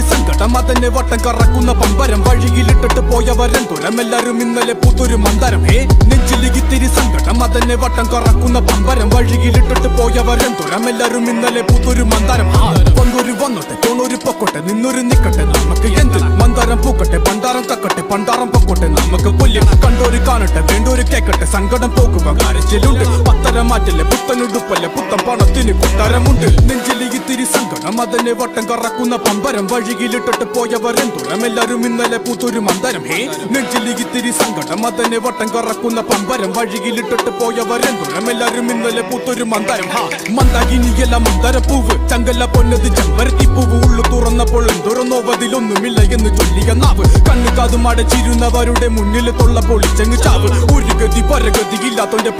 നെഞ്ചിലിത്തിരി സങ്കടം അതെന്നെ വട്ടം കറക്കുന്ന പമ്പരം വഴിയിലിട്ടിട്ട് പോയവരെന്തോരം എല്ലാരും ഇന്നലെ പൂത്തൊരു മന്ദരം നെഞ്ചിലിത്തിരി സങ്കടം അതെന്നെ വട്ടം കറക്കുന്ന പമ്പരം വഴിയിലിട്ടിട്ട് പോയവരെന്തോരം എല്ലാരും ഇന്നലെ പൂത്തൊരു മന്ദരം വന്നൊരു വന്നോട്ടെ തോണൊരു പൊക്കോട്ടെ നിന്നൊരു നിക്കട്ടെ നമുക്ക് എന്ത് മന്ദാരം പൂക്കട്ടെ പണ്ടാരം കക്കട്ടെ പണ്ടാരം പൊക്കോട്ടെ നമുക്ക് കൊല്ലും കണ്ടോര് കാണട്ടെ വേണ്ടോര് കേക്കട്ടെ സങ്കടം പോകുക കരച്ചിലുണ്ട് പത്തരം മാറ്റില്ലേ പുത്തനുടുപ്പല്ലേ പുത്തൻ പണത്തിന് കൊട്ടാരമുണ്ട് നെഞ്ചിലിത്തിരി സങ്കടം അതെന്നെ വട്ടം കറക്കുന്ന പമ്പരം വഴിയിലിട്ടിട്ട് പോയവരെന്തോരം എല്ലാരും ഇന്നലെ പൂത്തൊരു മന്ദരം നെഞ്ചിലിത്തിരി സങ്കടം അതെന്നെ വട്ടം കറക്കുന്ന പമ്പരം വഴിയിലിട്ടിട്ട് പോയവരെന്തോരം എല്ലാരും ഇന്നലെ പൂത്തൊരു മന്ദരം മന്ദാകിനിയല്ല മന്ദരപ്പൂവ് ചങ്കല്ല പൊന്നത് ചെമ്പരത്തിപ്പൂവ് ഉള്ളു തുറന്നപ്പോൾ എന്തോരന്നോവതിലൊന്നുമില്ല എന്ന് ചൊല്ലിയ നാവ് കണ്ണു കാതും അടച്ചിരുന്നവരുടെ മുന്നിൽ തൊള്ള പൊളിച്ചങ്ങ് ചാവ് ഒരു ഗതി പരഗതി ഇല്ലാത്തോന്റെ